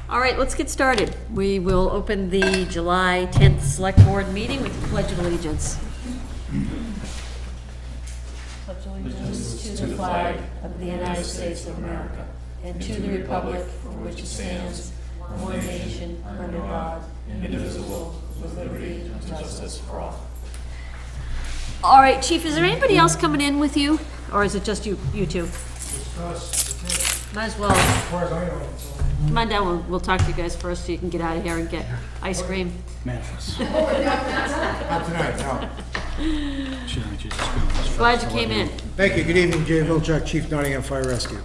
All right, let's get started. We will open the July 10th Select Board meeting with the Pledge of Allegiance. Pledge allegiance to the flag of the United States of America and to the republic for which it stands, one nation, under God, indivisible, with liberty and justice for all. All right, Chief, is there anybody else coming in with you? Or is it just you two? Might as well. Come on down, we'll talk to you guys first so you can get out of here and get ice cream. Memphis. Not tonight, no. Glad you came in. Thank you. Good evening, Jay Vilchuk, Chief Nottingham Fire Rescue.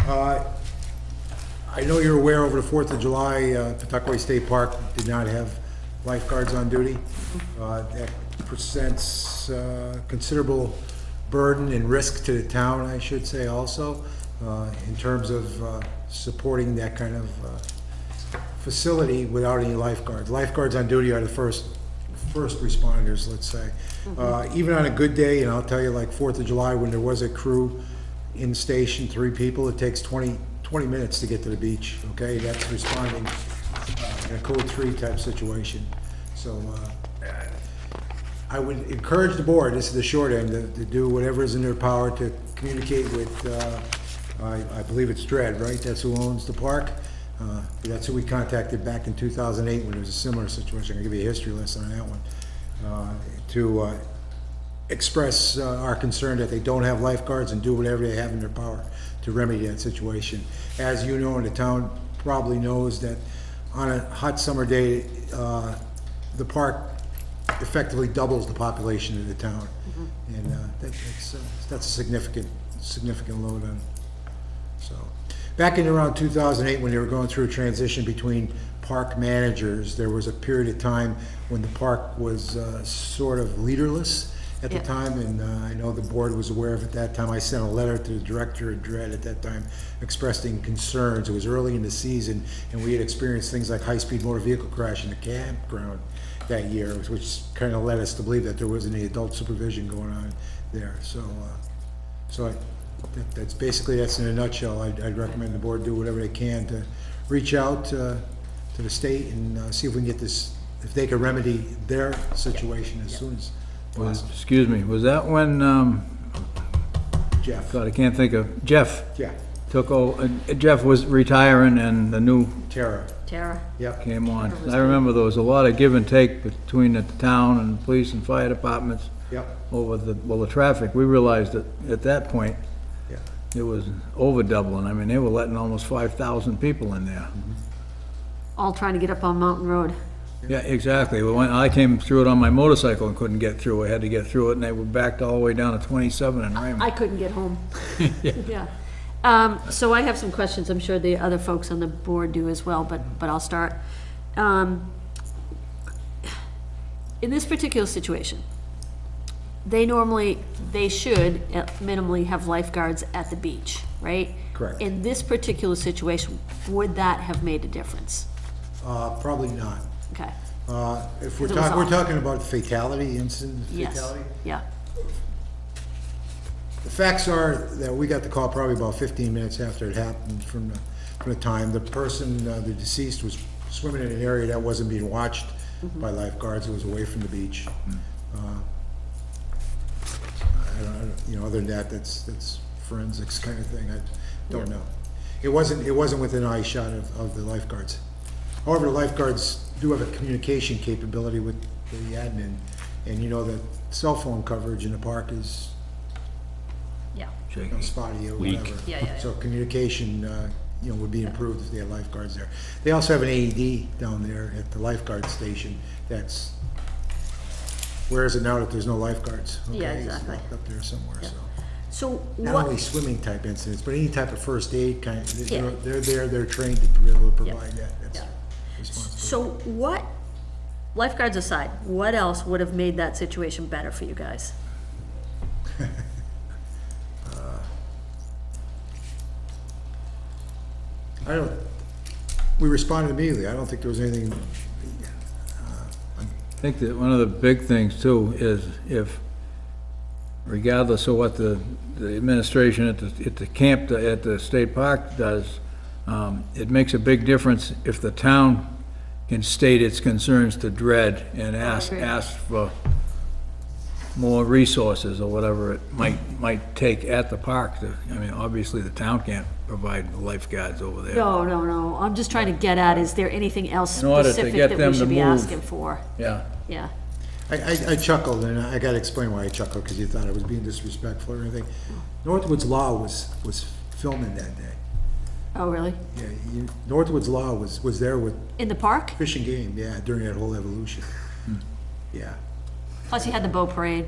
I know you're aware over the 4th of July, Pawtucket State Park did not have lifeguards on duty. That presents considerable burden and risk to the town, I should say also, in terms of supporting that kind of facility without any lifeguards. Lifeguards on duty are the first responders, let's say. Even on a good day, and I'll tell you, like 4th of July, when there was a crew in station, 3 people, it takes 20 minutes to get to the beach, okay? That's responding in a code 3 type situation. So I would encourage the board, this is the short end, to do whatever is in their power to communicate with, I believe it's Dredd, right? That's who owns the park. That's who we contacted back in 2008 when there was a similar situation. I'll give you a history lesson on that one. To express our concern that they don't have lifeguards and do whatever they have in their power to remedy that situation. As you know, and the town probably knows, that on a hot summer day, the park effectively doubles the population of the town. And that's a significant load on. So, back in around 2008, when they were going through a transition between park managers, there was a period of time when the park was sort of leaderless at the time, and I know the board was aware of it at that time. I sent a letter to the director of Dredd at that time expressing concerns. It was early in the season, and we had experienced things like high-speed motor vehicle crash in the campground that year, which kind of led us to believe that there wasn't any adult supervision going on there. That's basically, that's in a nutshell. I'd recommend the board do whatever they can to reach out to the state and see if we can get this, if they can remedy their situation as soon as possible. Excuse me, was that when, Jeff. God, I can't think of, Jeff Yeah. took over, Jeff was retiring and the new Tara. Yep. came on. I remember there was a lot of give and take between the town and the police and fire departments Yep. over the traffic. We realized that at that point, Yeah. it was over doubling. I mean, they were letting almost 5,000 people in there. All trying to get up on Mountain Road. Yeah, exactly. I came through it on my motorcycle and couldn't get through. I had to get through it, and they were backed all the way down to 27 in Raymond. I couldn't get home. Yeah. So I have some questions. I'm sure the other folks on the board do as well, but I'll start. In this particular situation, they should minimally have lifeguards at the beach, right? Correct. In this particular situation, would that have made a difference? Probably not. Okay. If Because it was we're off. talking about fatality, incident Yes. fatality. Yeah. The facts are that we got the call probably about 15 minutes after it happened from the time. The person, the deceased, was swimming in an area that wasn't being watched by lifeguards. It was away from the beach. Other than that, that's forensics kind of thing. I don't know. It wasn't within eye shot of the lifeguards. However, the lifeguards do have a communication capability with the admin, and you know that cell phone coverage in the park is Yeah. spotty or whatever. Yeah. So communication, would be improved if they had lifeguards there. They also have an AED down there at the lifeguard station. Where is it now that there's no lifeguards? Yeah, Okay, it's exactly. locked up there somewhere. Yeah. So So not what? only swimming type incidents, but any type of first aid kind. Yeah. They're trained to be able to provide that. That's Yeah. responsibility. So what, lifeguards aside, what else would have made that situation better for you guys? We responded immediately. I don't think there was anything. I think that one of the big things too is if, regardless of what the administration at the camp, at the state park does, It makes a big difference if the town can state its concerns to Dred and agree. ask for more resources or whatever it might take at the park. I mean, obviously, the town can't provide lifeguards over there. No, I'm just trying to get at, is there anything else In order to specific get that them we to should be move. asking for? Yeah. Yeah, I chuckled, and I gotta explain why I chuckled, because you thought I was being disrespectful or anything. Northwood's Law was filming that day. oh, really? Yeah, Northwood's Law was there with In the park? Fish and Game, yeah, during that whole evolution. Yeah. Plus you had the boat parade.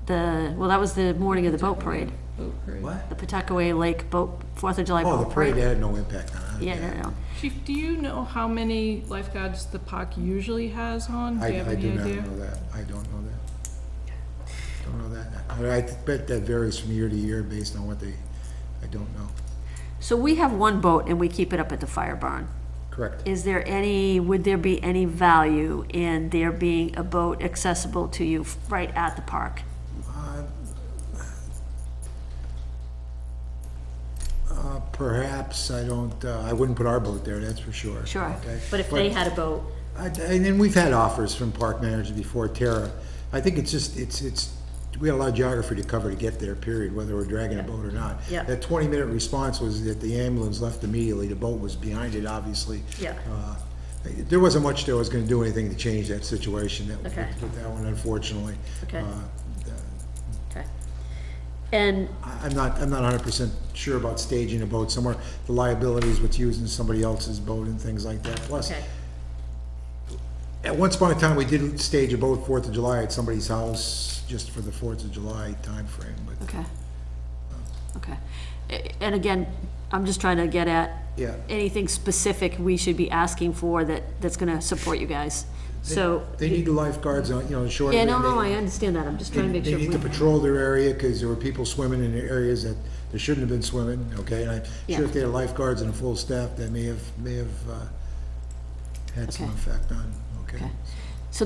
Well, that was the morning of the boat parade, What? the Pawtuckaway Lake boat, 4th of July Oh, the boat parade parade. had no impact on it. Yeah, no. Chief, do you know how many lifeguards the park usually has on? Do I you have do any not idea? know that. I don't know that. Don't know that. I bet that varies from year to year based on what I don't know. So we have one boat and we keep it up at the fire barn. Correct. Would there be any value in there being a boat accessible to you right at the park? Perhaps, I wouldn't put our boat there, that's for sure. Sure, Okay? but if they had a boat, And then we've had offers from park managers before, Tara. I think it's just, we got a lot of geography to cover to get there, period, whether we're dragging a boat or not. Yeah. That 20-minute response was that the ambulance left immediately, the boat was behind it, obviously. Yeah. There wasn't much that was gonna do anything to change that situation, Okay. with that one, unfortunately. Okay. Uh, okay. And, I'm not 100% sure about staging a boat somewhere, the liabilities with using somebody else's boat and things like that, plus. okay, At once upon a time, we did stage a boat 4th of July at somebody's house, just for the 4th of July timeframe, but, okay. Okay. And again, I'm just trying to get at yeah. anything specific we should be asking for that's gonna support you guys. So, They need the lifeguards on, short. yeah, no, I understand that, I'm just trying to make They sure. need to patrol their area, because there were people swimming in areas that they shouldn't have been swimming, okay? And I'm Yeah. sure if they had lifeguards and a full staff, that may have had some Okay. effect on, okay? Okay. So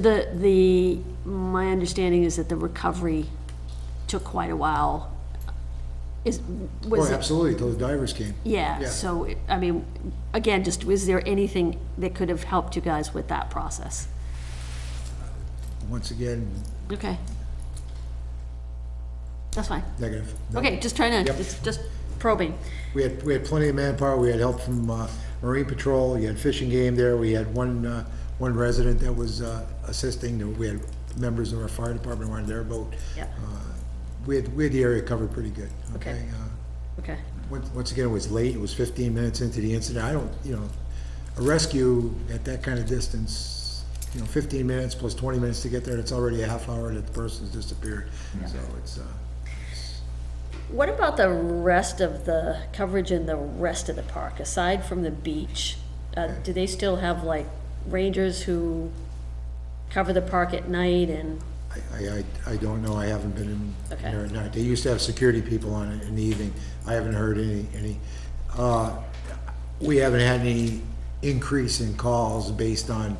my understanding is that the recovery took quite a while. Oh, Was it? absolutely, till the divers came. Yeah, Yeah. so, I mean, again, just, was there anything that could have helped you guys with that process? Once again, Okay. That's fine. negative. No. Okay, just trying to, Yep. just probing. We had plenty of manpower, we had help from Marine Patrol, you had Fish and Game there, we had one resident that was assisting, we had members of our fire department on their boat. Yeah. We had the area covered pretty good, okay? Okay. Okay, Once again, it was late, it was 15 minutes into the incident, a rescue at that kind of distance, 15 minutes plus 20 minutes to get there, it's already a half hour that the person's disappeared, so it's, what about the rest of the coverage in the rest of the park, aside from the beach? Do they still have like rangers who cover the park at night and, I don't know, I haven't been in Okay. there at night. They used to have security people on it in the evening. I haven't heard any, we haven't had any increase in calls based on,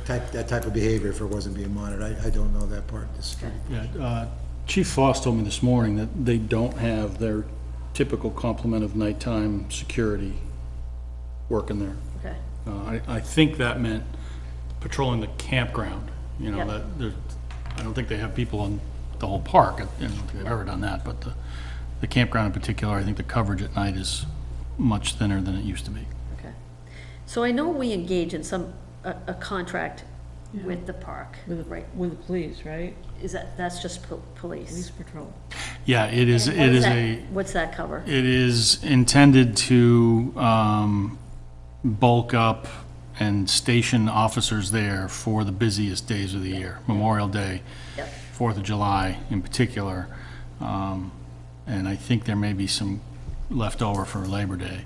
that type of behavior if it wasn't being monitored. I don't know that part. Yeah, Chief Foss told me this morning that they don't have their typical complement of nighttime security working there. okay, I think that meant patrolling the campground, Yeah. I don't think they have people on the whole park, I don't think they've ever done that, but the campground in particular, I think the coverage at night is much thinner than it used to be. okay. So I know we engage in a contract with the park, right? With the police, right? That's just police? Police patrol. Yeah, it is, And it is that- a, What's that cover? it is intended to bulk up and station officers there for the busiest days of the year, Memorial Day, Yep, 4th of July in particular. And I think there may be some left over for Labor Day.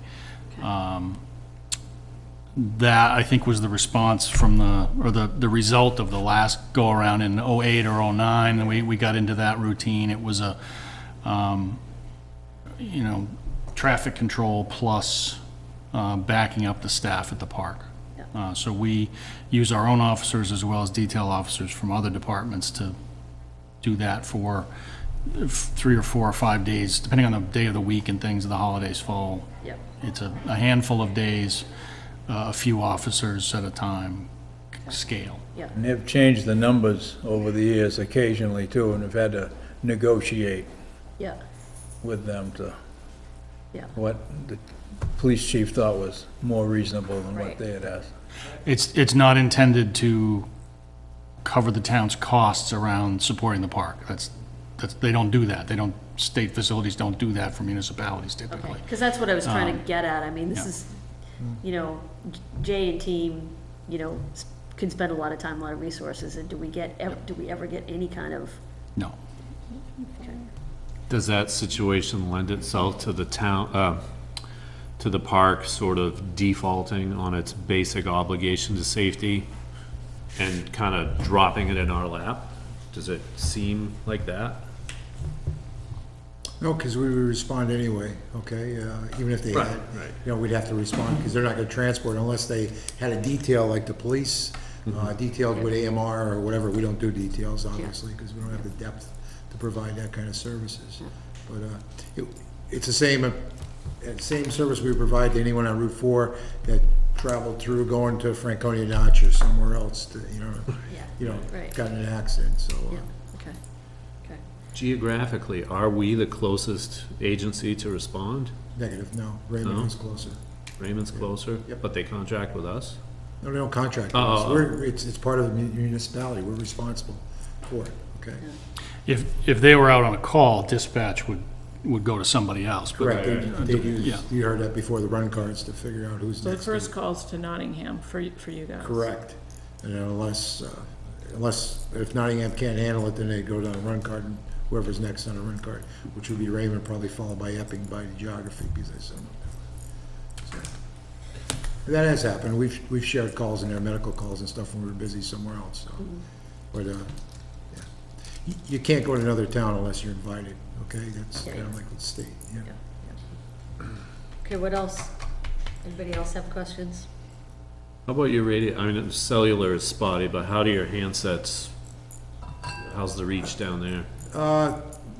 That, I think, was the response from the result of the last go-around in '08 or '09, and we got into that routine. It was a, traffic control plus backing up the staff at the park. So we use our own officers as well as detail officers from other departments to do that for 3 or 4 or 5 days, depending on the day of the week and things, the holidays fall. Yep. It's a handful of days, a few officers at a time scale. Yeah. And they've changed the numbers over the years occasionally too, and have had to negotiate Yeah. with them to Yeah. what the police chief thought was more reasonable than Right. what they had asked. It's not intended to cover the town's costs around supporting the park. They don't do that. State facilities don't do that for municipalities Okay, typically. because that's what I was trying to get at. I mean, this yeah. is, you know, Jay and team, you know, can spend a lot of time, a lot of resources, and do we ever get any kind of, No. Does that situation lend itself to the town, to the park sort of defaulting on its basic obligation to safety and kind of dropping it in our lap? Does it seem like that? No, because we would respond anyway, okay? Even if they had, Right. you know, we'd have to respond, because they're not gonna transport unless they had a detail like the police, detailed with AMR or whatever. We don't do details, obviously, because we don't have the depth to provide that kind of services. But it's the same service we provide to anyone on Route 4 that traveled through going to Franconia Notch or somewhere else to, right. got in an accident, so. Yeah, okay, okay. Geographically, are we the closest agency to respond? Negative, no. Raymond No? is closer. Raymond's closer, Yep. but they contract with us? No, they don't contract with Oh, us. oh, oh. It's part of the municipality. We're responsible for it, okay? If they were out on a call, dispatch would go to somebody else. But Correct. They'd use, yeah. you heard that before, the run cards to figure out who's So the next. first call's to Nottingham for you guys? Correct. And unless, if Nottingham can't handle it, then they go down a run card and whoever's next on a run card, which would be Raymond, probably followed by Epping by geography, because I assume. So, that has happened. We've shared calls in there, medical calls and stuff when we were busy somewhere else, so. But, yeah. You can't go to another town unless you're invited, okay? That's Yeah. kind of like the state, yeah. Okay, what else? Anybody else have questions? How about your radio? I mean, cellular is spotty, but how do your handsets, how's the reach down there?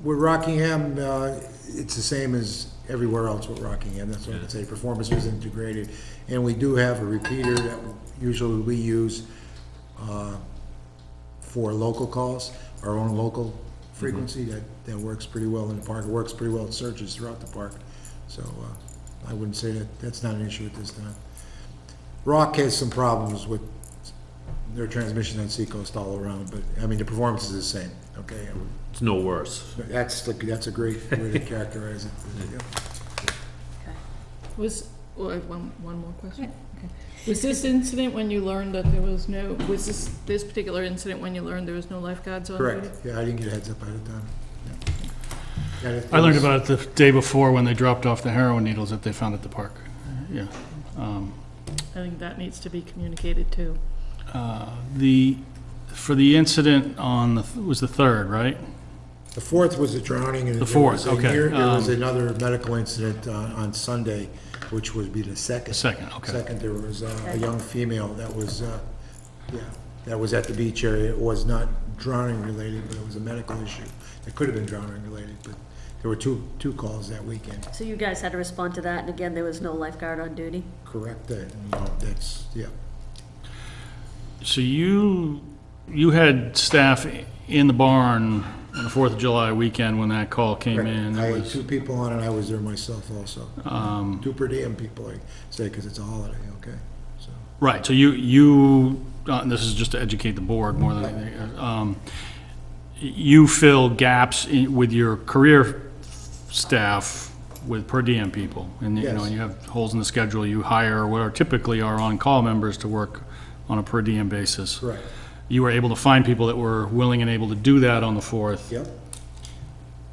With Rockingham, it's the same as everywhere else with Rockingham, that's what I can say. Performance is integrated, and we do have a repeater that usually we use for local calls, our own local frequency, that works pretty well in the park. It works pretty well at searches throughout the park, so I wouldn't say that's not an issue at this time. Rock has some problems with their transmission on Seacoast all around, but, I mean, the performance is the same, okay? It's no worse. That's a great way to characterize it. Yeah. I have one more question. Okay. Was this incident when you learned that there was this particular incident when you learned there was no lifeguards on duty? Correct, yeah, I didn't get a heads up ahead of time. Yeah. Yeah, I learned about it the day before when they dropped off the heroin needles that they found at the park. Yeah. I think that needs to be communicated too. For the incident on was the 3rd, right? The 4th was a drowning. And The 4th, okay. There was another medical incident on Sunday, which would be the 2nd. Second, okay. Second, there was a young female that was, that was at the beach area. It was not drowning related, but it was a medical issue. It could have been drowning related, but there were two calls that weekend. So you guys had to respond to that, and again, there was no lifeguard on duty? Correct, that's, yeah. So you had staff in the barn on the 4th of July weekend when that call came in. I It had was, 2 people on it, I was there myself also. 2 per diem people, I say, because it's a holiday, okay? So, right, so you this is just to educate the board more than anything. You fill gaps with your career staff with per diem people. And, you know, Yes. you have holes in the schedule, you hire what are typically our on-call members to work on a per diem basis. correct, You were able to find people that were willing and able to do that on the 4th. yep.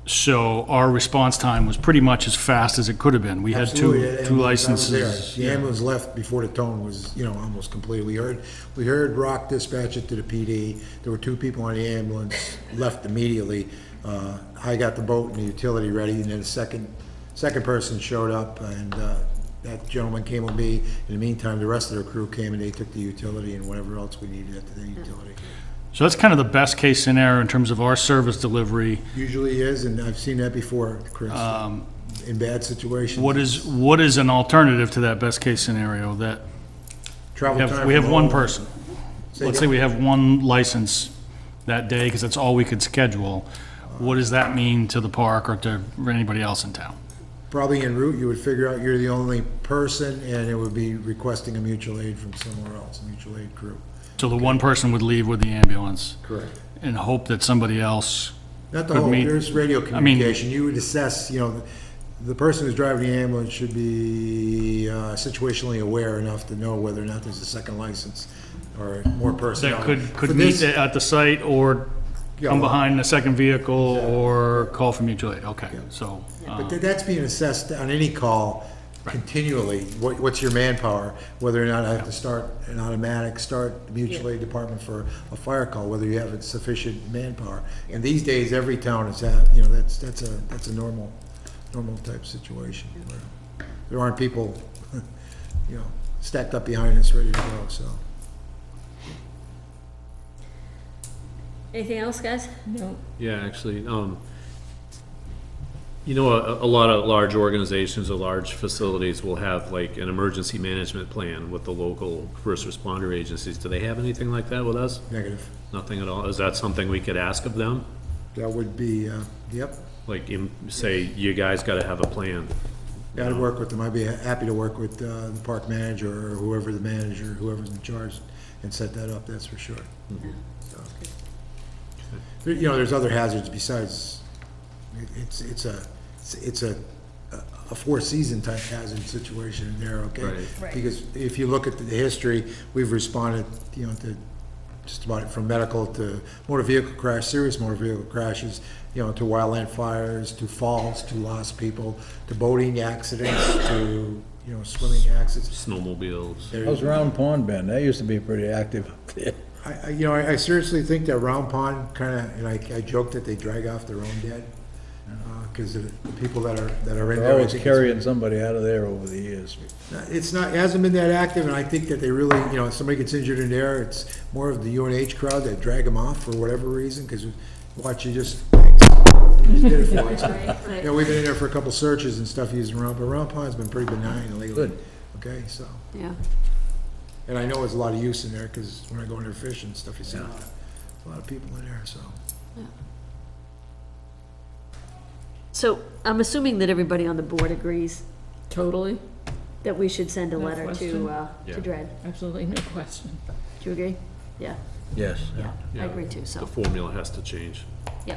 So our response time was pretty much as fast as it could have been. We had Absolutely, two and I was there. licenses. The ambulance left before the tone was, almost complete. We heard Rock dispatch it to the PD. There were 2 people on the ambulance, left immediately. I got the boat and the utility ready, and then a second person showed up, and that gentleman came with me. In the meantime, the rest of their crew came and they took the utility and whatever else we needed at the utility. So that's kind of the best-case scenario in terms of our service delivery. Usually is, and I've seen that before, Chris, in bad situations. What is an alternative to that best-case scenario? That Travel time we have from one home. person. Say Let's again? say we have one license that day, because that's all we could schedule. What does that mean to the park or to anybody else in town? Probably en route, you would figure out you're the only person, and it would be requesting a mutual aid from somewhere else, a mutual aid crew. So the one person would leave with the ambulance Correct. and hope that somebody else, Not the Could whole, meet- there's radio mean- communication. You would assess, the person who's driving the ambulance should be situationally aware enough to know whether or not there's a second license or more personnel. that For could meet this- at the site or Yeah, come well- behind the second vehicle or call for mutual aid. Okay, so, But that's being assessed on any call continually. What's your manpower? Whether or not I have to start an automatic, start the mutual aid department for a fire call, whether you have sufficient manpower. And these days, every town is that's a normal type situation. Where there aren't people, stacked up behind us, ready to go, so. Anything else, guys? No, Yeah, actually, a lot of large organizations or large facilities will have like an emergency management plan with the local first responder agencies. Do they have anything like that with us? Negative. Nothing at all? Is that something we could ask of them? That would be, yep, Like, say, you guys gotta have a plan. gotta work with them. I'd be happy to work with the park manager or whoever's in charge and set that up, that's for sure. So. There's other hazards besides, it's a four-season type hazard situation in there, okay? Right. Because if you look at the history, we've responded, to just about from medical to motor vehicle crash, serious motor vehicle crashes, to wildland fires, to falls, to lost people, to boating accidents, to, swimming accidents. Snowmobiles. How's Round Pond been? That used to be pretty active up there. I seriously think that Round Pond and I joke that they drag off their own dead, because the people that are in They're there. I always think carrying somebody out of there over the years. it hasn't been that active, and I think that they really, if somebody gets injured in there, it's more of the UNH crowd that drag them off for whatever reason, because watch, you just did it for us. We've been in there for a couple searches and stuff using but Round Pond's been pretty benign lately. Good. Okay, so, Yeah. and I know there's a lot of use in there, because when I go in there fishing and stuff, you see a lot of people in there, so. So I'm assuming that everybody on the board agrees totally, that we should send a No letter question. Yeah. to Dred. absolutely no question. Do you agree? Yeah, Yes. yeah, I Yeah. agree too, The so, formula has to change. yeah.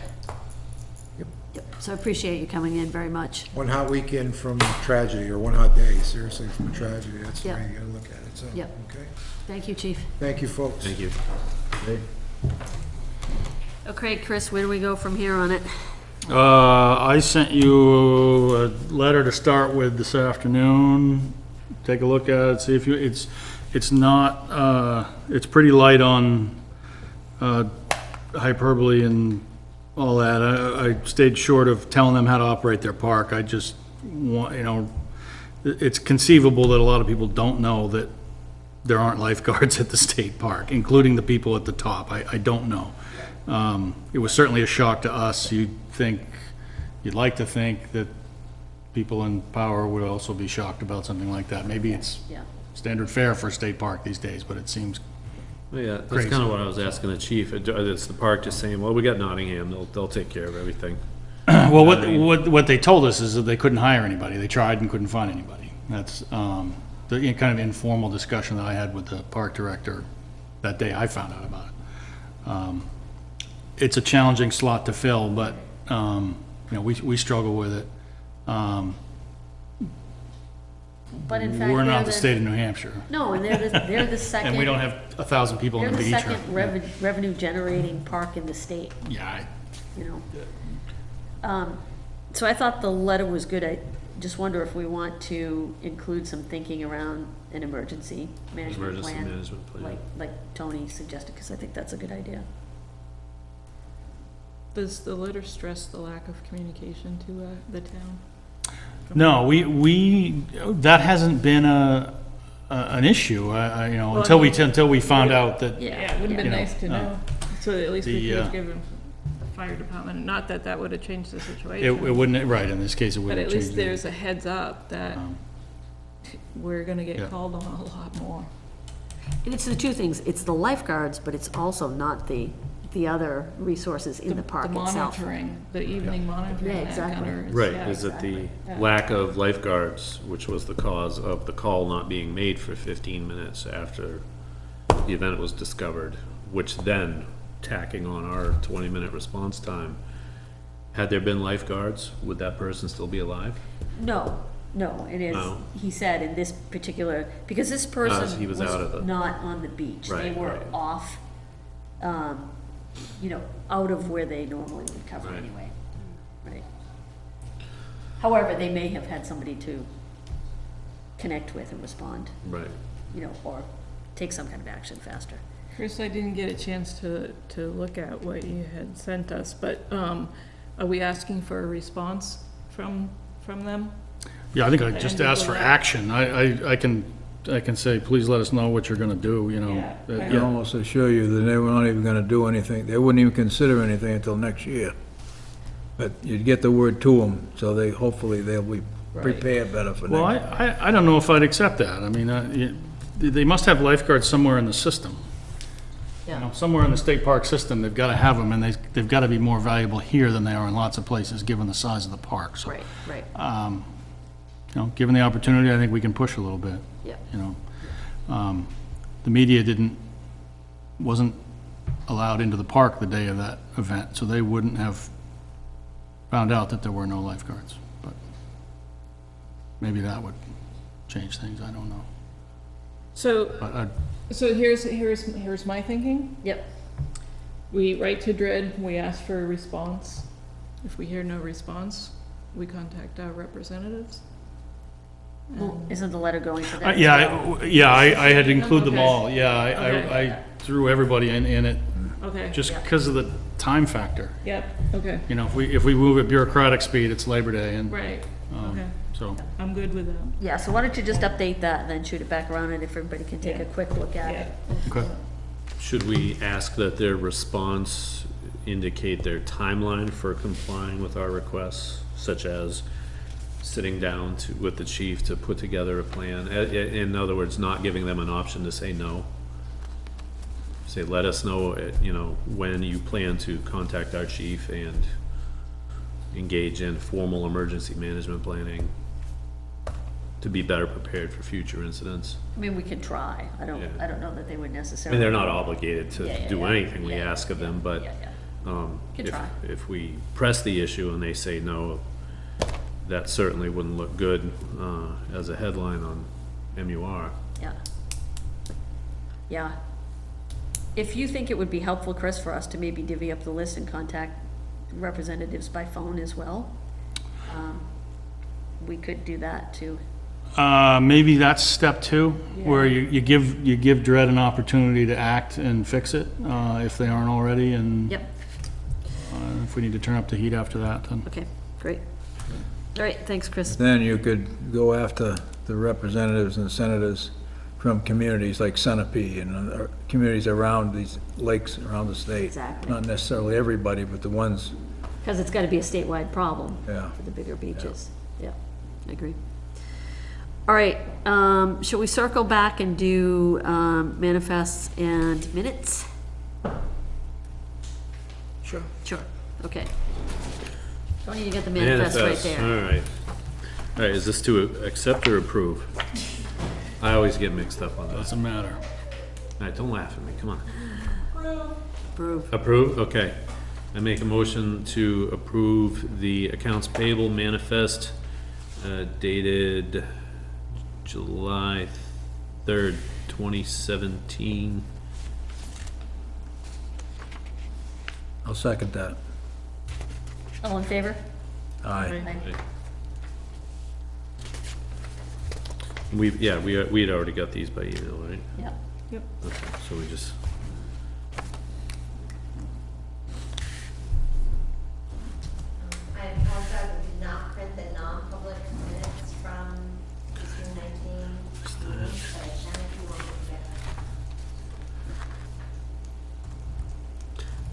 Yep. Yep, so I appreciate you coming in very much. One hot weekend from tragedy, or one hot day, seriously, from tragedy, that's the way Yeah. you gotta look at it, so. Yep. Okay, Thank you, chief. thank you, folks. Thank you. Okay, Chris, where do we go from here on it? I sent you a letter to start with this afternoon. Take a look at it, see if it's not, it's pretty light on hyperbole and all that. I stayed short of telling them how to operate their park. I just want, it's conceivable that a lot of people don't know that there aren't lifeguards at the state park, including the people at the top. I don't know. It was certainly a shock to us. You'd like to think that people in power would also be shocked about something like that. Maybe it's Yeah. standard fare for a state park these days, but it seems, Well, yeah, that's Crazy. kind of what I was asking the chief. It's the park just saying, well, we got Nottingham, they'll take care of everything. well, what they told us is that they couldn't hire anybody. They tried and couldn't find anybody. That's the kind of informal discussion that I had with the park director that day I found out about it. It's a challenging slot to fill, but, we struggle with it. But in fact, We're they're not the state of New Hampshire, No, and they're the second. and we don't have 1,000 people They're in the the beach. second revenue generating park in the state, Yeah, So I thought the letter was good. I just wonder if we want to include some thinking around an emergency management Emergency plan. management plan. Like Tony suggested, because I think that's a good idea. Does the letter stress the lack of communication to the town? no, that hasn't been an issue, until we found out that. Yeah. Yeah, it would have been You know, nice to know. So at least we The, could have given the fire department, not that that would have changed the It situation, wouldn't, right, in this case, it but wouldn't at change. least there's a heads up that we're gonna Yeah. get called on a lot more. And it's the two things, it's the lifeguards, but it's also not the other resources in the park The itself. monitoring, the evening monitoring. Yeah, that exactly. Gunner Right, yeah, is it the exactly. Yeah. lack of lifeguards, which was the cause of the call not being made for 15 minutes after the event was discovered, which then, tacking on our 20-minute response time, had there been lifeguards, would that person still be alive? No, it is, No. he said in this particular, because this person he was out of was the- not on the beach. They Right, were right. off, out of where they normally would cover Right. anyway. Right. However, they may have had somebody to connect with and respond, Right. or take some kind of action faster. Chris, I didn't get a chance to look at what you had sent us, but, are we asking for a response from them? Yeah, I think I just And asked for go out. action. I can say, please let us know what you're gonna do, you know. Yeah. that- I can almost assure you that they were not even gonna do anything, they wouldn't even consider anything until next year. But you'd get the word to them, so hopefully they'll be prepared better for Well, next. I don't know if I'd accept that. I mean, they must have lifeguards somewhere in the system. You know, somewhere in the state park system, they've gotta have them, and they've gotta be more valuable here than they are in lots of places, given the size of the park, so. Right, Given the opportunity, I think we can push a little bit. yeah. The media wasn't allowed into the park the day of that event, so they wouldn't have found out that there were no lifeguards, but maybe that would change things, I don't know. So, But so here's my thinking. Yep, We write to DRED, we ask for a response. If we hear no response, we contact our representatives. well, isn't the letter going to them? as well? I had to include them Okay. all, yeah, Okay. I threw everybody in it, Okay. just because of the time factor. Yep, okay, You know, if we move at bureaucratic speed, it's Labor Day, and, right, okay, so, I'm good with that. Yeah, so why don't you just update that and then shoot it back around, and if everybody can take a quick look at it. okay. Should we ask that their response indicate their timeline for complying with our requests, such as sitting down with the chief to put together a plan? In other words, not giving them an option to say no. Say, let us know, when you plan to contact our chief and engage in formal emergency management planning to be better prepared for future incidents. I mean, we can try. I don't know that they would I necessarily. mean, they're not obligated Yeah, to yeah, do yeah. anything we Yeah, ask of them, but Yeah. Could try. if we press the issue and they say no, that certainly wouldn't look good as a headline on MUR. Yeah. Yeah. If you think it would be helpful, Chris, for us to maybe divvy up the list and contact representatives by phone as well, we could do that too. Maybe that's step two, where you give DRED an opportunity to act and fix it, if they aren't already, and Yep, if we need to turn up the heat after that, then. okay, great. All right, thanks, Chris. Then you could go after the representatives and senators from communities like Centipede and other communities around these lakes around the state. Exactly. Not necessarily everybody, but the ones, Because it's gotta be a statewide problem. Yeah. For the bigger beaches. Yeah, I agree. All right, shall we circle back and do, manifests and minutes? Sure. Sure, okay. Tony, you got the manifest right there. All right. All right, is this to accept or approve? I always get mixed up on that. Doesn't matter. All right, don't laugh at me, come on. Approve. Approve, okay. I make a motion to approve the accounts payable manifest dated July 3rd, 2017. I'll second that. All in favor? Aye. We had already got these by email, right? Yeah. Yep. Okay, so we just, I apologize, we did not print the non-public minutes from 1819 meetings, but I can if you want to get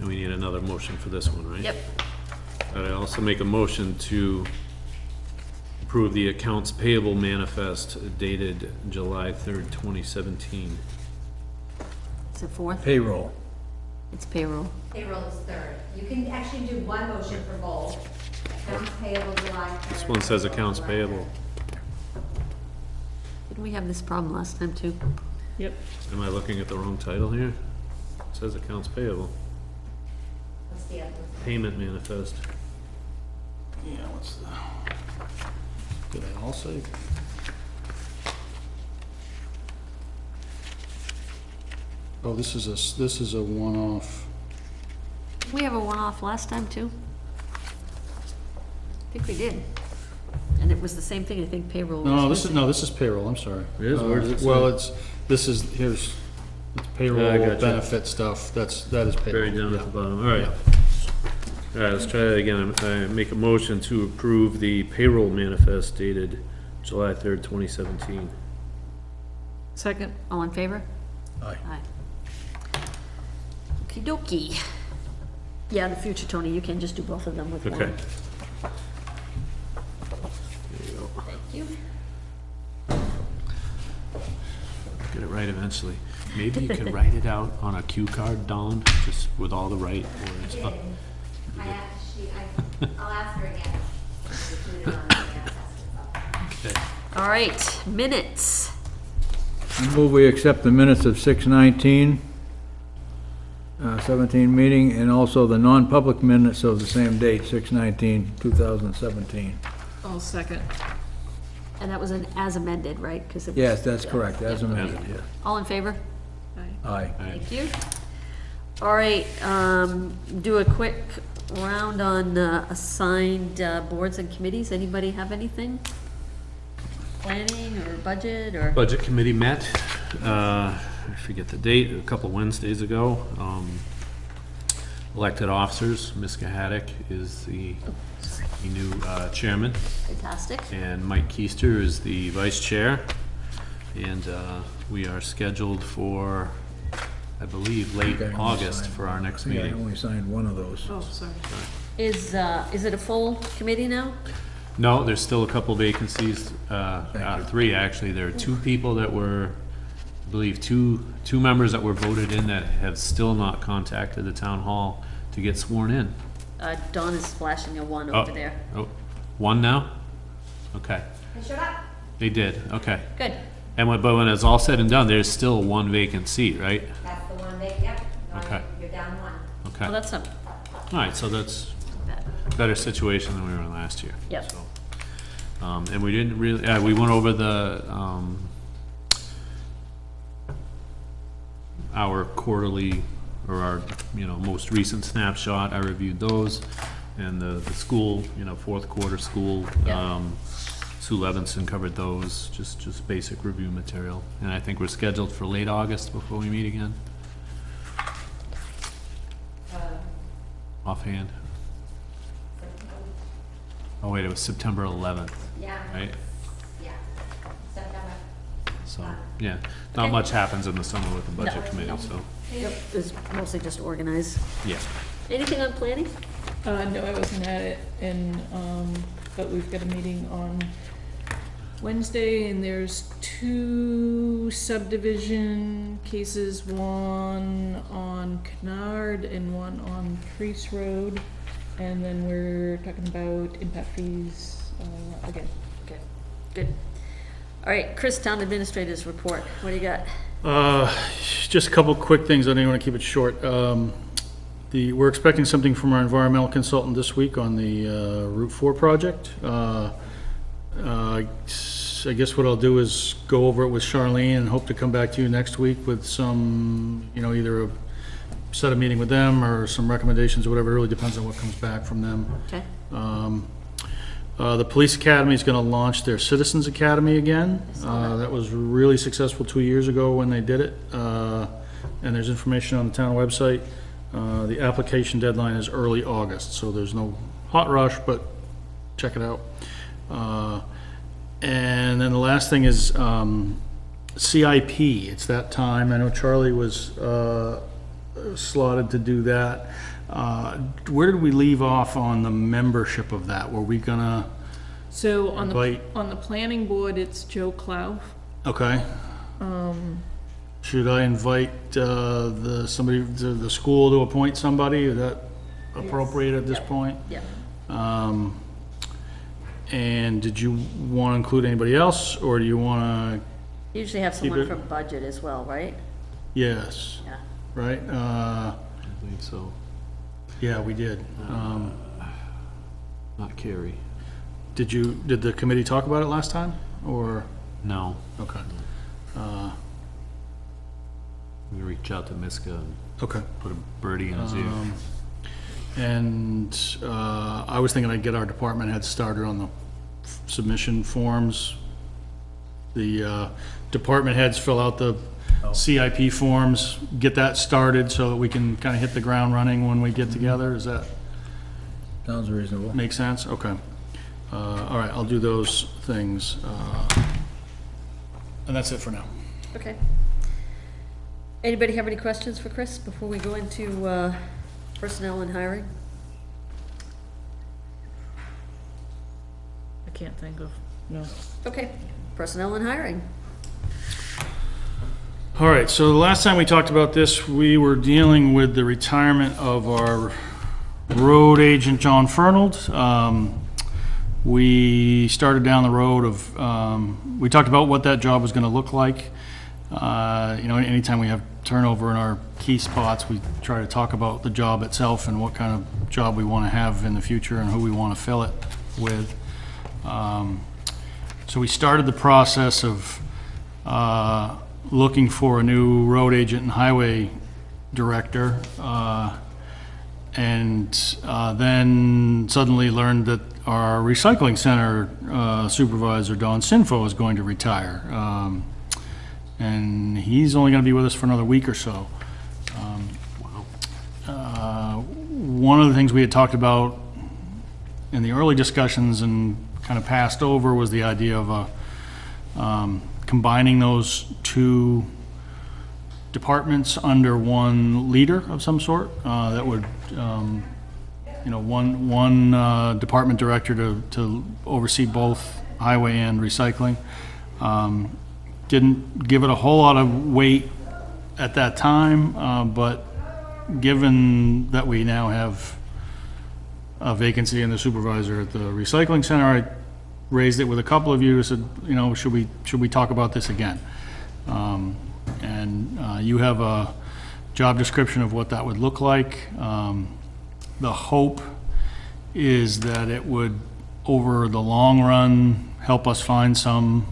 And we need another motion for this one, right? Yep. I also make a motion to approve the accounts payable manifest dated July 3rd, 2017. Is it fourth? Payroll. It's payroll. Payroll is third. You can actually do one motion for both. Accounts payable July 3rd. This one says accounts July 3rd. payable. Didn't we have this problem last time too? Yep. Am I looking at the wrong title here? It says accounts payable. What's the other one? Payment manifest. Yeah, what's the, did I all say? Oh, this is a one-off. Didn't we have a one-off last time too? I think we did. And it was the same thing, I think payroll. No, was this is payroll, I'm sorry. It is? Where does it say? Well, here's it's payroll, I gotcha. benefit stuff, that is payroll. Very down at yeah. the bottom, all right. All right, let's try that again. I make a motion to approve the payroll manifest dated July 3rd, 2017. Second. All in favor? Aye. Aye. Okey dokey. Yeah, in the future, Tony, you can just do both of them with one. Okay. There you go. Thank you. Get it right eventually. Maybe you could write it out on a cue card, Dawn, just with all the right words. Did. I'll ask her again. Include it on the manifest as well. Okay. All right, minutes. I move we accept the minutes of 6/19, 17 meeting, and also the non-public minutes of the same date, 6/19/2017. I'll second. And that was an as amended, right? 'Cause it was- Yes, that's correct, as amended, yes. All in favor? Aye. Aye. Thank you. All right, do a quick round on assigned boards and committees. Anybody have anything? Planning or budget or? Budget committee met, I forget the date, a couple Wednesdays ago. Elected officers, Ms. Haddock is the new chairman, Fantastic. and Mike Keister is the vice chair. And we are scheduled for, I believe, late Okay, I only August signed- for our next I think I meeting. only signed one of those. Oh, sorry. Is it a full committee now? No, there's still a couple vacancies, Thank you. three actually. There are two people that were, I believe, two members that were voted in that have still not contacted the town hall to get sworn in. Dawn is flashing a one Oh, over there. Oh, one now? Okay, They showed up. they did, okay. Good. And but when it's all said and done, there's still one vacant seat, right? That's the one yep. Okay. You're down one. Okay, Well, all that's not right, so that's bad. a better situation than we were in last year. Yep. So, and we didn't really, we went over the, our quarterly, or our, most recent snapshot. I reviewed those, and the school, fourth quarter school, Yep. Sue Levinson covered those, just basic review material. And I think we're scheduled for late August before we meet again, offhand. Oh, wait, it was September 11th, Yeah. right? Yeah. September. So, yeah, not much happens in the summer with the budget No. committee, so, Yep, it's mostly just organized. yeah. Anything on planning? No, I wasn't at it, and, but we've got a meeting on Wednesday, and there's two subdivision cases, one on Kennard and one on Priest Road. And then we're talking about impact fees, again. Okay, good. All right, Chris, Town Administrator's report. What do you got? Just a couple quick things, I didn't want to keep it short. We're expecting something from our environmental consultant this week on the Route 4 project. I guess what I'll do is go over it with Charlene and hope to come back to you next week with some, either a set a meeting with them or some recommendations or whatever. It really depends on what comes back from them. Okay, The police academy is going to launch their citizens academy again. That was really successful 2 years ago when they did it. And there's information on the town website. The application deadline is early August, so there's no hot rush, but check it out. And then the last thing is CIP. It's that time. I know Charlie was slotted to do that. Where did we leave off on the membership of that? Were we gonna, So on Invite- on the planning board, it's Joe Clough. okay. Should I invite, the school to appoint somebody? Is that appropriate at this point? Yeah. And did you want to include anybody else, or do you want to, Usually have someone it- from budget as well, right? yes, Yeah. right? I believe so. Yeah, we did. Not Carrie. Did the committee talk about it last time, or, No. okay, We reach out to Miska and okay. put a birdie in his ear. And I was thinking I'd get our department heads started on the submission forms. The department heads fill out the CIP forms, get that started so that we can kind of hit the ground running when we get together. Does that Sounds reasonable. make sense? Okay. All right, I'll do those things. And that's it for now. Okay. Anybody have any questions for Chris before we go into personnel and hiring? I can't think of, no. Okay, personnel and hiring. All right, so the last time we talked about this, we were dealing with the retirement of our road agent, John Fernald. We started down the road of, we talked about what that job was gonna look like. Anytime we have turnover in our key spots, we try to talk about the job itself and what kind of job we wanna have in the future and who we wanna fill it with. So we started the process of, looking for a new road agent and highway director, and then suddenly learned that our recycling center supervisor, Don Sinfo, is going to retire. And he's only going to be with us for another week or so. One of the things we had talked about in the early discussions and kind of passed over was the idea of combining those two departments under one leader of some sort, that would, one department director to oversee both highway and recycling. Didn't give it a whole lot of weight at that time, but given that we now have a vacancy in the supervisor at the recycling center, I raised it with a couple of you, said, should we talk about this again? And you have a job description of what that would look like. The hope is that it would, over the long run, help us find some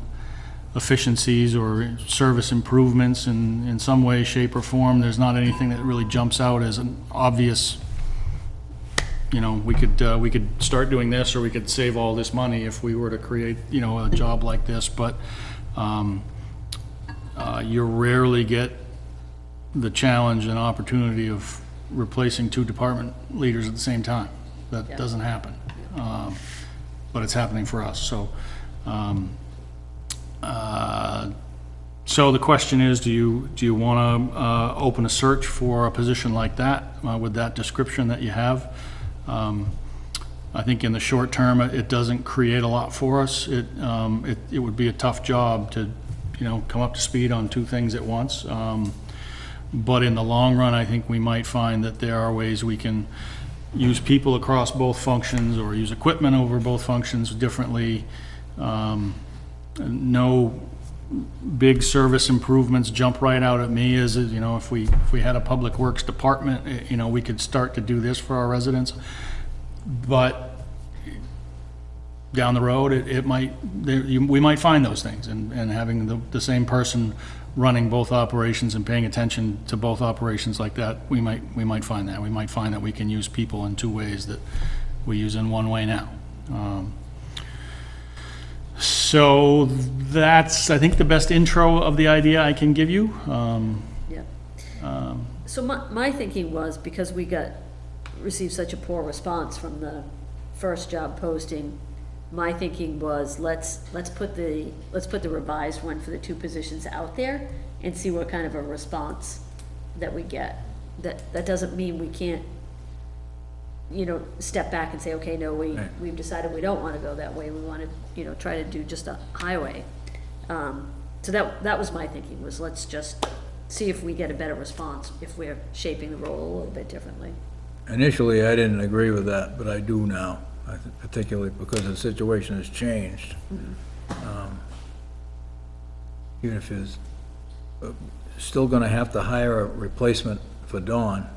efficiencies or service improvements in some way, shape, or form. There's not anything that really jumps out as an obvious, we could start doing this, or we could save all this money if we were to create, a job like this, but you rarely get the challenge and opportunity of replacing two department leaders at the same time. That doesn't happen, but it's happening for us, so. So the question is, do you want to open a search for a position like that with that description that you have? I think in the short term, it doesn't create a lot for us. It would be a tough job to, come up to speed on two things at once. But in the long run, I think we might find that there are ways we can use people across both functions or use equipment over both functions differently. No big service improvements jump right out at me as, if we had a public works department, we could start to do this for our residents. But down the road, we might find those things, and having the same person running both operations and paying attention to both operations like that, we might find that. We might find that we can use people in two ways that we use in one way now. So that's, I think, the best intro of the idea I can give you. Yeah. So my thinking was, because we received such a poor response from the first job posting, my thinking was, let's put the revised one for the two positions out there and see what kind of a response that we get. That doesn't mean we can't step back and say, okay, no, Right. we've decided we don't want to go that way, we want to, try to do just a highway. So that was my thinking, was let's just see if we get a better response if we're shaping the role a little bit differently. Initially, I didn't agree with that, but I do now, particularly because the situation has changed. Even if it's still gonna have to hire a replacement for Dawn,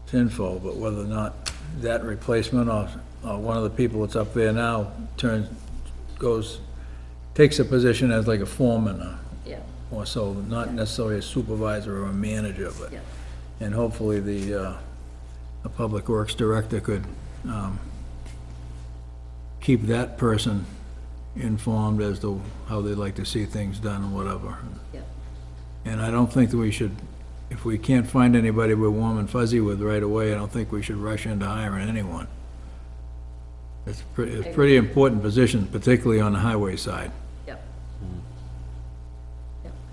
it's info, but whether or not that replacement or one of the people that's up there now takes a position as like a foreman Yeah, or so, not necessarily a supervisor or a manager, but, yeah, and hopefully the Public Works Director could keep that person informed as to how they'd like to see things done and whatever. yeah. And I don't think that we should, if we can't find anybody we're warm and fuzzy with right away, I don't think we should rush into hiring anyone. It's a pretty important position, particularly on the highway side. Yep.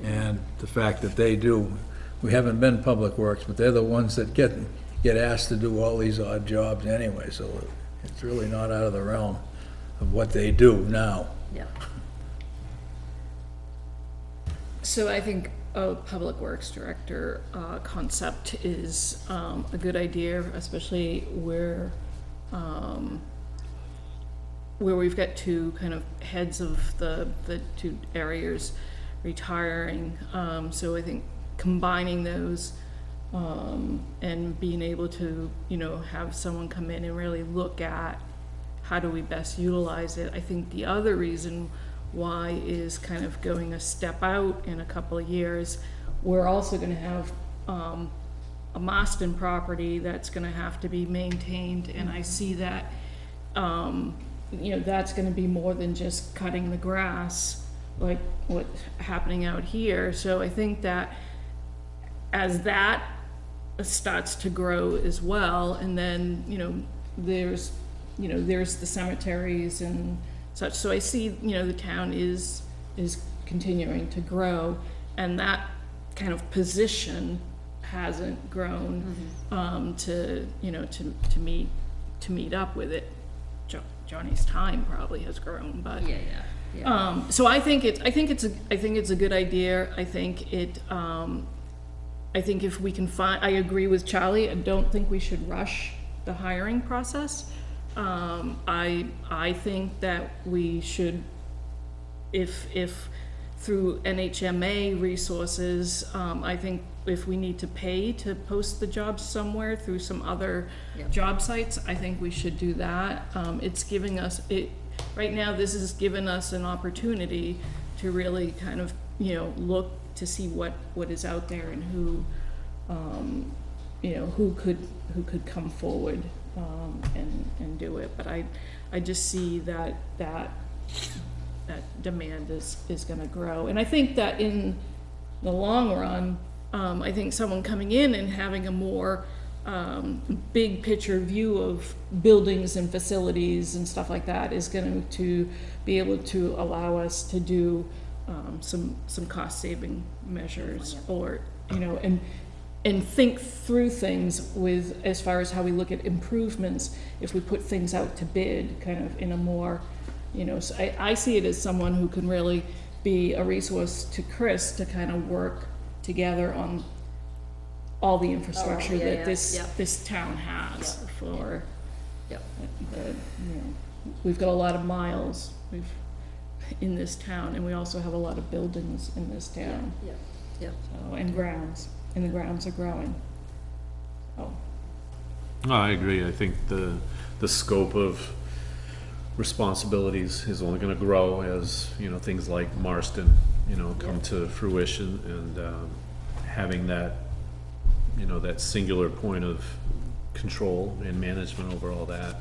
And the fact that we haven't been Public Works, but they're the ones that get asked to do all these odd jobs anyway, so it's really not out of the realm of what they do now. Yeah. So I think a Public Works Director concept is a good idea, especially where we've got two kind of heads of the two areas retiring. So I think combining those and being able to, have someone come in and really look at how do we best utilize it. I think the other reason why is kind of going a step out in a couple of years. We're also going to have a Marston property that's going to have to be maintained, and I see that that's going to be more than just cutting the grass like what's happening out here. So I think that as that starts to grow as well, and then there's the cemeteries and such. So I see, the town is continuing to grow, and that kind of position hasn't grown to meet up with it. Johnny's time probably has grown, but Yeah. so I think it's a good idea. I think if we can find, I agree with Charlie. I don't think we should rush the hiring process. I think that we should, if through NHMA resources, I think if we need to pay to post the jobs somewhere through some other job sites, I think we should do that. It's giving us, right now, this has given us an opportunity to really kind of, look to see what is out there and who could come forward and do it. But I just see that demand is going to grow, and I think that in the long run, I think someone coming in and having a more big picture view of buildings and facilities and stuff like that is going to be able to allow us to do some cost saving measures, or and think through things with, as far as how we look at improvements, if we put things out to bid kind of in a more, so I see it as someone who can really be a resource to Chris to kind of work together on all the infrastructure that this town has for we've got a lot of miles in this town, and we also have a lot of buildings in this town. So, and grounds, and the grounds are growing. So. Oh, I agree. I think the scope of responsibilities is only going to grow as, things like Marston, come to fruition, and having that, that singular point of control and management over all that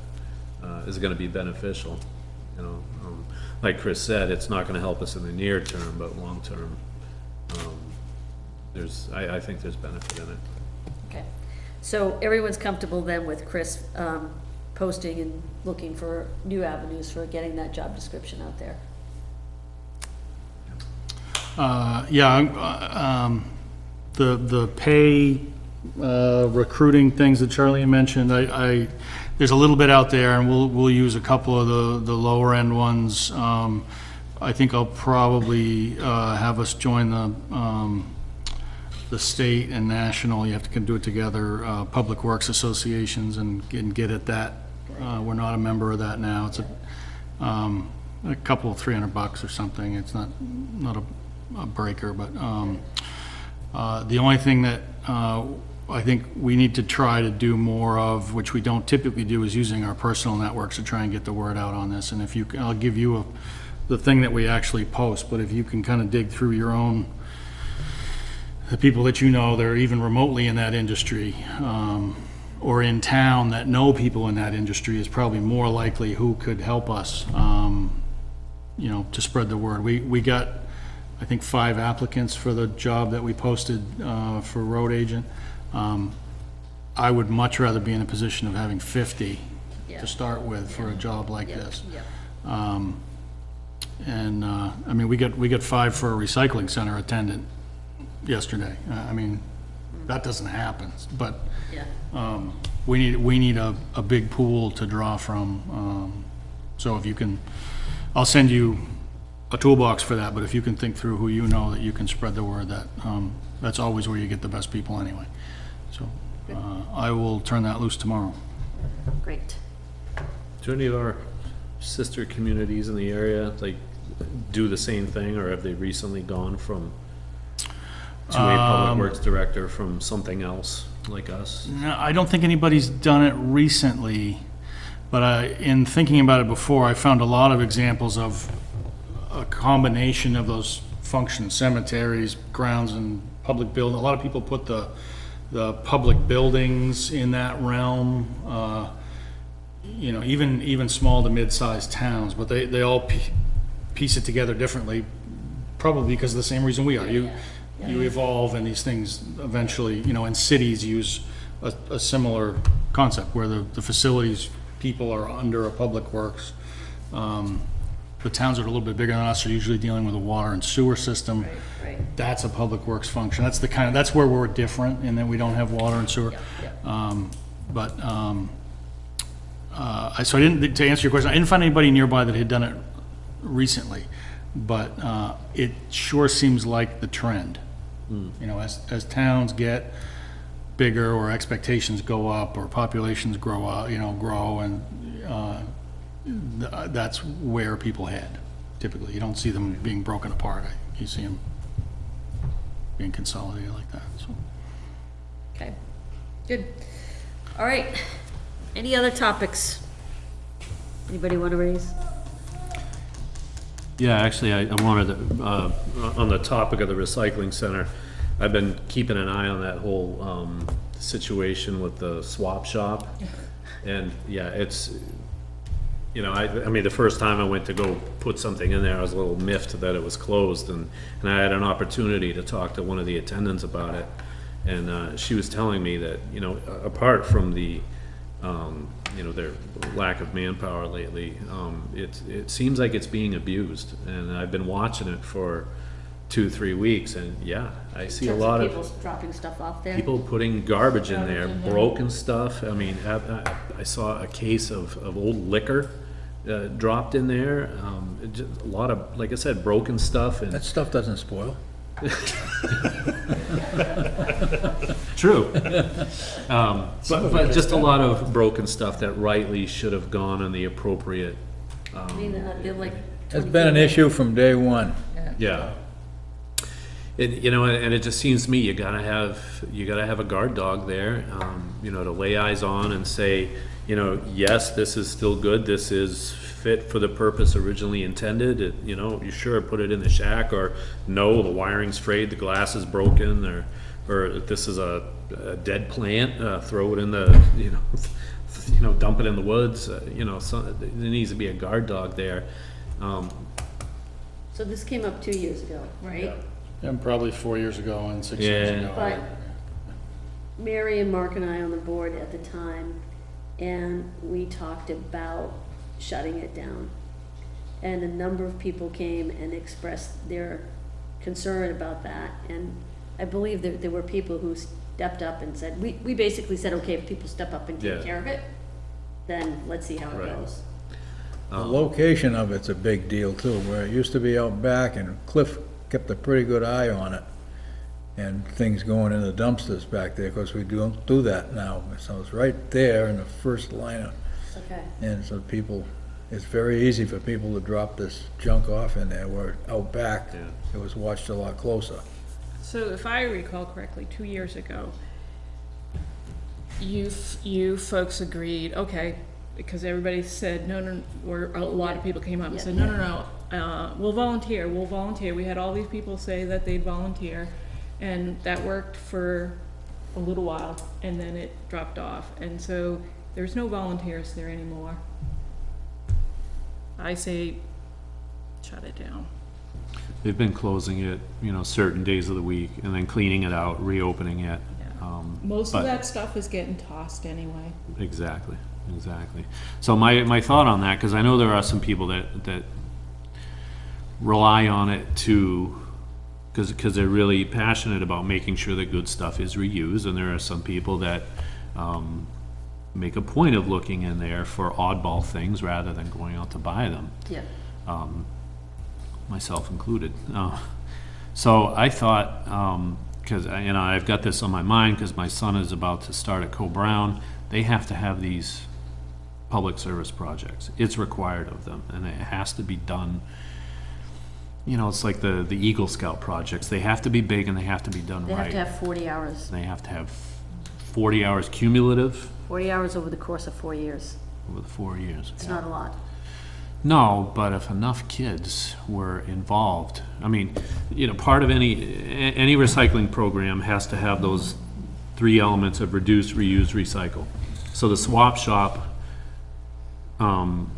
is going to be beneficial. Like Chris said, it's not going to help us in the near term, but long term, I think there's benefit in it. Okay, so everyone's comfortable then with Chris posting and looking for new avenues for getting that job description out there? The pay recruiting things that Charlie mentioned, there's a little bit out there, and we'll use a couple of the lower end ones. I think I'll probably have us join the state and national, you have to do it together, Public Works Associations, and get at that. We're not a member of that now. It's a couple of $300 or something. It's not a breaker, but the only thing that I think we need to try to do more of, which we don't typically do, is using our personal networks to try and get the word out on this. And if you, I'll give you the thing that we actually post, but if you can kind of dig through your own, the people that you know that are even remotely in that industry, or in town that know people in that industry, is probably more likely who could help us, to spread the word. We got, I think, 5 applicants for the job that we posted for road agent. I would much rather be in a position of having 50 to start with for a job like this. And I mean, we got 5 for a recycling center attendant yesterday. I mean, that doesn't happen, but we need a big pool to draw from. So if you can, I'll send you a toolbox for that, but if you can think through who you know that you can spread the word, that's always where you get the best people anyway. So I will turn that loose tomorrow. Great. Do any of our sister communities in the area, like, do the same thing, or have they recently gone from to a public works director from something else like us? No, I don't think anybody's done it recently, but in thinking about it before, I found a lot of examples of a combination of those functions: cemeteries, grounds, and public building. A lot of people put the public buildings in that realm, even small to mid-sized towns, but they all piece it together differently, probably because of the same reason we are. You evolve, and these things eventually, and cities use a similar concept where the facilities people are under a public works. The towns that are a little bit bigger than us are usually dealing with a water and sewer system. Right. That's a public works function. That's where we're different, in that we don't have water and sewer. So I didn't, to answer your question, I didn't find anybody nearby that had done it recently, but it sure seems like the trend. As towns get bigger, or expectations go up, or populations grow, and that's where people head. Typically, you don't see them being broken apart. You see them being consolidated like that. So. Okay, good. All right, any other topics? Anybody want to raise? Yeah, actually, I wanted to, on the topic of the recycling center, I've been keeping an eye on that whole situation with the swap shop. And yeah, it's, I mean, the first time I went to go put something in there, I was a little miffed that it was closed, and I had an opportunity to talk to one of the attendants about it. And she was telling me that, apart from the, their lack of manpower lately, it seems like it's being abused. And I've been watching it for 2-3 weeks, and yeah, I see a lot of people dropping stuff off there. people putting garbage in there, broken stuff. I mean, I saw a case of old liquor dropped in there. Just a lot of, like I said, broken stuff. And That stuff doesn't spoil. true. But just a lot of broken stuff that rightly should have gone on the appropriate. I mean, they're like. It's been an issue from day one. Yeah. And it just seems to me you gotta have a guard dog there, to lay eyes on and say, yes, this is still good, this is fit for the purpose originally intended. You sure put it in the shack, or no, the wiring's frayed, the glass is broken, or this is a dead plant, throw it in the, dump it in the woods. There needs to be a guard dog there. So this came up 2 years ago, right? And probably 4 years ago and 6 years ago. But Mary and Mark and I on the board at the time, and we talked about shutting it down. And a number of people came and expressed their concern about that. And I believe that there were people who stepped up and said, we basically said, okay, if people step up and Yeah. take care of it, then let's see how it Right. goes. The location of it's a big deal too, where it used to be out back and Cliff kept a pretty good eye on it. And things going in the dumpsters back there, because we don't do that now. So it's right there in the first line, Okay. and so people, it's very easy for people to drop this junk off in there, where out back, Yeah. it was watched a lot closer. So if I recall correctly, 2 years ago, you folks agreed, okay, because everybody said, no, or a lot of people came up and Yeah. said, no, we'll volunteer. We had all these people say that they'd volunteer, and that worked for a little while, and then it dropped off. And so there's no volunteers there anymore. I say, shut it down. They've been closing it, certain days of the week, and then cleaning it out, reopening it. Most But- of that stuff is getting tossed anyway. Exactly. So my thought on that, because I know there are some people that rely on it to, because they're really passionate about making sure that good stuff is reused, and there are some people that make a point of looking in there for oddball things rather than going out to buy them. Yeah. Myself included. So I thought, because I've got this on my mind because my son is about to start at Co-Brown. They have to have these public service projects. It's required of them, and it has to be done. It's like the Eagle Scout projects. They have to be big and they have to be done They right. have to have 40 hours, They have to have 40 hours cumulative 40 hours over the course of 4 years. over the 4 years. It's not a lot. No, but if enough kids were involved, part of any recycling program has to have those 3 elements of reduce, reuse, recycle. So the swap shop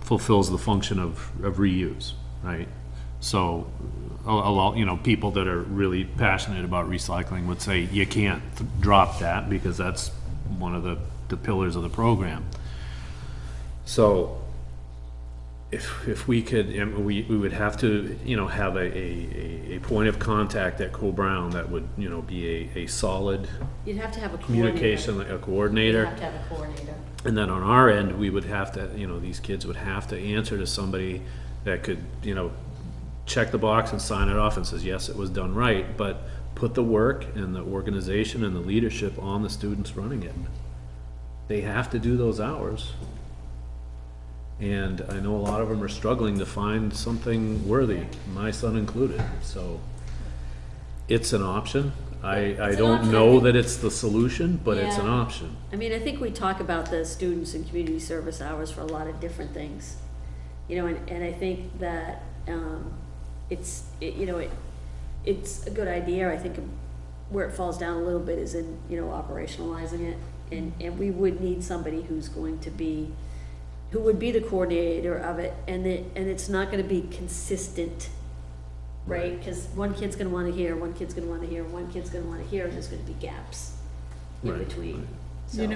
fulfills the function of reuse, right? So a lot, people that are really passionate about recycling would say you can't drop that because that's one of the pillars of the program. So if we could, we would have to, have a point of contact at Co-Brown that would, be a solid You'd have to have a coordinator. communication, like a You'd coordinator. have to have a coordinator. And then on our end, we would have to, these kids would have to answer to somebody that could, check the box and sign it off and says, yes, it was done right, but put the work and the organization and the leadership on the students running it. They have to do those hours. And I know a lot of them are struggling to find something worthy, my son included, so it's an option. I It's an don't option. know that it's the solution, but it's an Yeah. option. I mean, I think we talk about the students and community service hours for a lot of different things. And I think that, it's a good idea. I think where it falls down a little bit is in, operationalizing it. And we would need somebody who would be the coordinator of it, and it's not gonna be consistent, right? Because one kid's gonna wanna hear, one kid's gonna wanna hear, one kid's gonna wanna hear, and there's gonna be gaps in Right, between. So,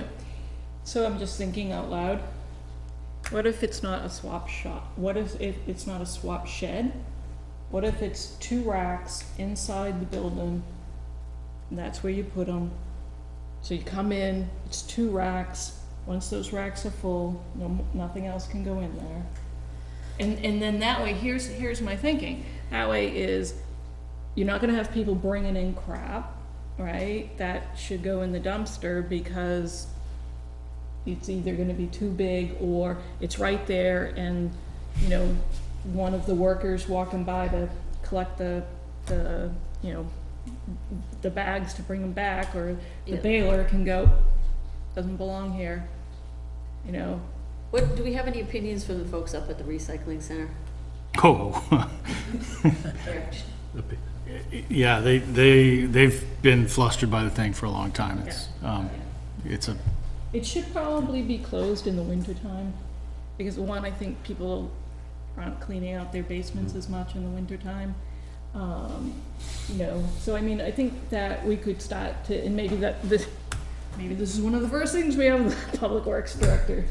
So I'm just thinking out loud. What if it's not a swap shop? What if it's not a swap shed? What if it's 2 racks inside the building, and that's where you put them? So you come in, it's 2 racks. Once those racks are full, nothing else can go in there. And then that way, here's my thinking. That way is, you're not gonna have people bringing in crap, right? That should go in the dumpster because it's either gonna be too big or it's right there and, one of the workers walking by to collect the bags to bring them back, or the Yeah. baler can go, doesn't belong here, What, do we have any opinions from the folks up at the recycling center? Oh, yeah, they've been flustered by the thing for a long time. It's It should probably be closed in the wintertime, because one, I think people aren't cleaning out their basements as much in the wintertime. So I mean, I think that we could start to, and maybe this is one of the first things we have the Public Works Director.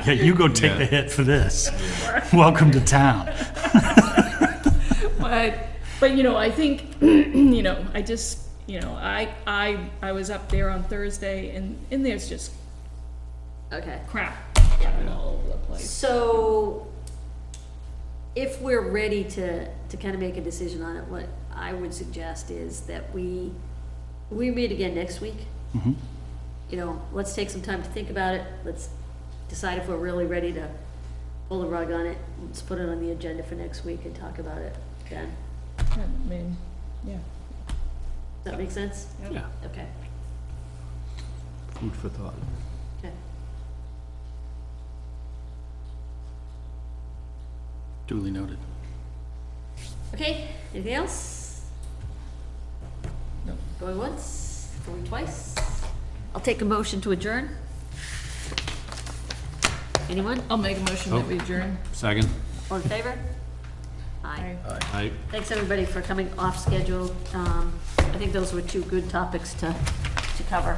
yeah, you go take the hit for this. Welcome to town. But I think, you know, I was up there on Thursday, and there's just Okay. crap all over the place. So, if we're ready to kind of make a decision on it, what I would suggest is that we meet again next week. You know, let's take some time to think about it, let's decide if we're really ready to pull the rug on it, let's put it on the agenda for next week and talk about it then. I mean, yeah. Does that make sense? Yeah, Okay, food for thought. okay. Duly noted. Okay, anything else? No. Going once, going twice? I'll take a motion to adjourn. Anyone? I'll make a motion that we adjourn. Second? All in favor? Aye. Aye. Thanks, everybody, for coming off schedule. I think those were two good topics to cover.